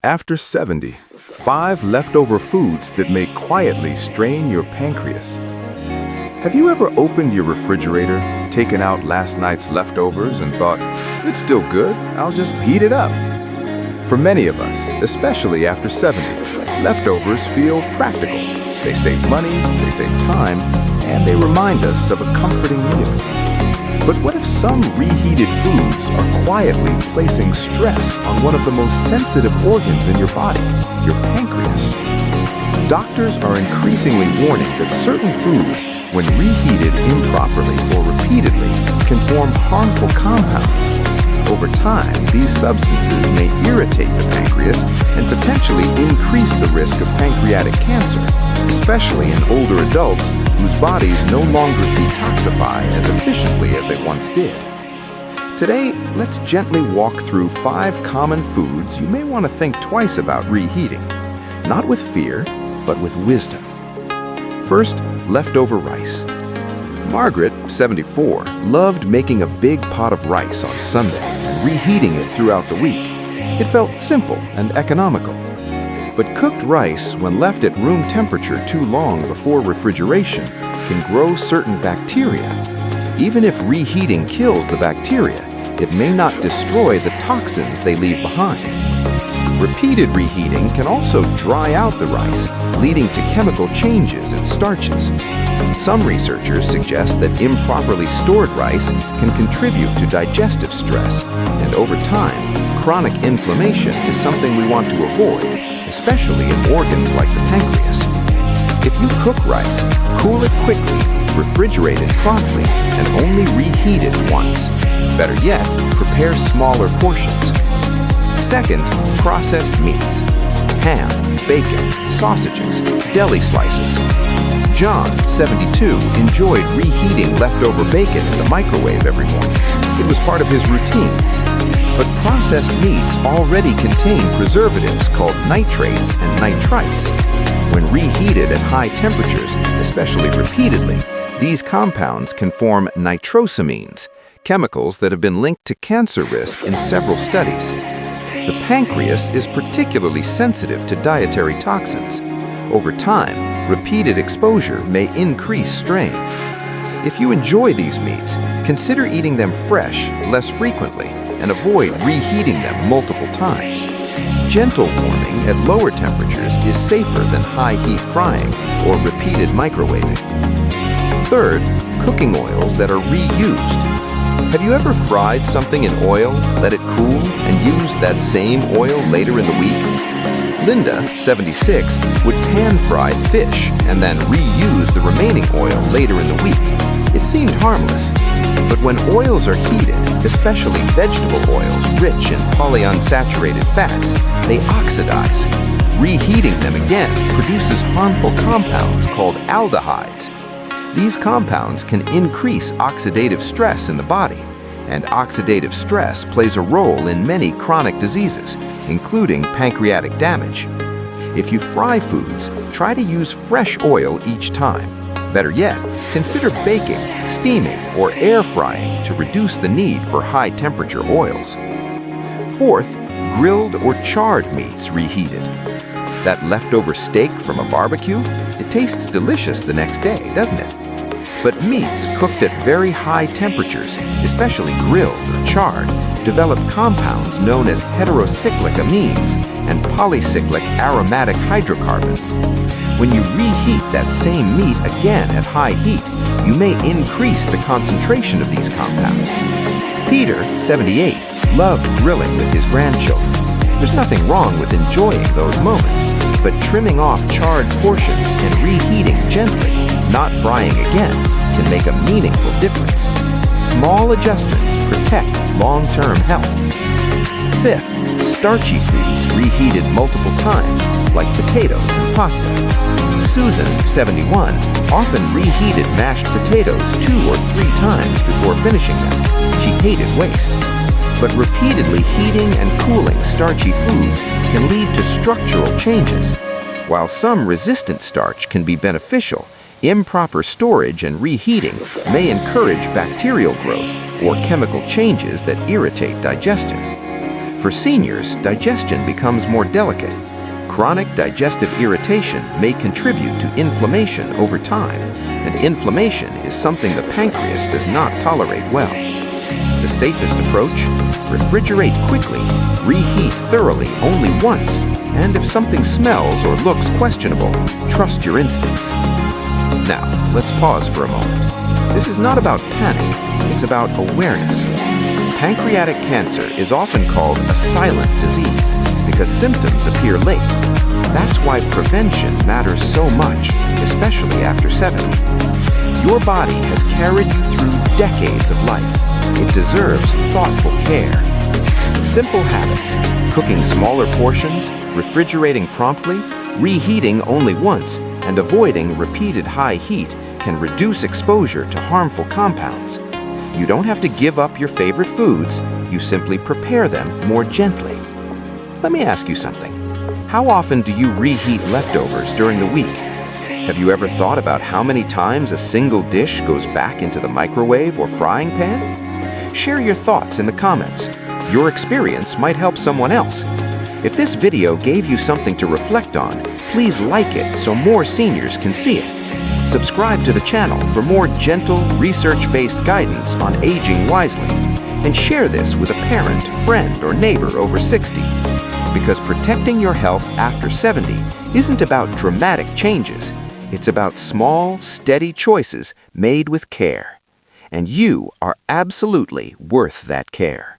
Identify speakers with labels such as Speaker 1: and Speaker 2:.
Speaker 1: After 70, 5 leftover foods that may quietly strain your pancreas. Have you ever opened your refrigerator, taken out last night's leftovers and thought, it's still good, I'll just heat it up? For many of us, especially after 70, leftovers feel practical. They save money, they save time, and they remind us of a comforting meal. But what if some reheated foods are quietly placing stress on one of the most sensitive organs in your body, your pancreas? Doctors are increasingly warning that certain foods, when reheated improperly or repeatedly, can form harmful compounds. Over time, these substances may irritate the pancreas and potentially increase the risk of pancreatic cancer, especially in older adults whose bodies no longer detoxify as efficiently as they once did. Today, let's gently walk through 5 common foods you may want to think twice about reheating, not with fear, but with wisdom. First, leftover rice. Margaret, 74, loved making a big pot of rice on Sunday and reheating it throughout the week. It felt simple and economical. But cooked rice, when left at room temperature too long before refrigeration, can grow certain bacteria. Even if reheating kills the bacteria, it may not destroy the toxins they leave behind. Repeated reheating can also dry out the rice, leading to chemical changes in starches. Some researchers suggest that improperly stored rice can contribute to digestive stress, and over time, chronic inflammation is something we want to avoid, especially in organs like the pancreas. If you cook rice, cool it quickly, refrigerate it promptly, and only reheat it once. Better yet, prepare smaller portions. Second, processed meats. Ham, bacon, sausages, deli slices. John, 72, enjoyed reheating leftover bacon in the microwave every morning. It was part of his routine. But processed meats already contain preservatives called nitrates and nitrites. When reheated at high temperatures, especially repeatedly, these compounds can form nitrosamines, chemicals that have been linked to cancer risk in several studies. The pancreas is particularly sensitive to dietary toxins. Over time, repeated exposure may increase strain. If you enjoy these meats, consider eating them fresh, less frequently, and avoid reheating them multiple times. Gentle warming at lower temperatures is safer than high-heat frying or repeated microwaving. Third, cooking oils that are reused. Have you ever fried something in oil, let it cool, and used that same oil later in the week? Linda, 76, would pan-fry fish and then reuse the remaining oil later in the week. It seemed harmless, but when oils are heated, especially vegetable oils rich in polyunsaturated fats, they oxidize. Reheating them again produces harmful compounds called aldehydes. These compounds can increase oxidative stress in the body, and oxidative stress plays a role in many chronic diseases, including pancreatic damage. If you fry foods, try to use fresh oil each time. Better yet, consider baking, steaming, or air frying to reduce the need for high-temperature oils. Fourth, grilled or charred meats reheated. That leftover steak from a barbecue? It tastes delicious the next day, doesn't it? But meats cooked at very high temperatures, especially grilled or charred, develop compounds known as heterocyclic amines and polycyclic aromatic hydrocarbons. When you reheat that same meat again at high heat, you may increase the concentration of these compounds. Peter, 78, loved grilling with his grandchildren. There's nothing wrong with enjoying those moments, but trimming off charred portions and reheating gently, not frying again, can make a meaningful difference. Small adjustments protect long-term health. Fifth, starchy foods reheated multiple times, like potatoes and pasta. Susan, 71, often reheated mashed potatoes 2 or 3 times before finishing them. She hated waste. But repeatedly heating and cooling starchy foods can lead to structural changes. While some resistant starch can be beneficial, improper storage and reheating may encourage bacterial growth or chemical changes that irritate digestion. For
Speaker 2: For seniors, digestion becomes more delicate. Chronic digestive irritation may contribute to inflammation over time, and inflammation is something the pancreas does not tolerate well. The safest approach? Refrigerate quickly, reheat thoroughly only once, and if something smells or looks questionable, trust your instincts. Now, let's pause for a moment. This is not about panic, it's about awareness. Pancreatic cancer is often called a silent disease because symptoms appear late. That's why prevention matters so much, especially after 70. Your body has carried you through decades of life. It deserves thoughtful care. Simple habits: cooking smaller portions, refrigerating promptly, reheating only once, and avoiding repeated high heat can reduce exposure to harmful compounds. You don't have to give up your favorite foods, you simply prepare them more gently. Let me ask you something. How often do you reheat leftovers during the week? Have you ever thought about how many times a single dish goes back into the microwave or frying pan? Share your thoughts in the comments. Your experience might help someone else. If this video gave you something to reflect on, please like it so more seniors can see it. Subscribe to the channel for more gentle, research-based guidance on aging wisely. And share this with a parent, friend, or neighbor over 60. Because protecting your health after 70 isn't about dramatic changes. It's about small, steady choices made with care. And you are absolutely worth that care.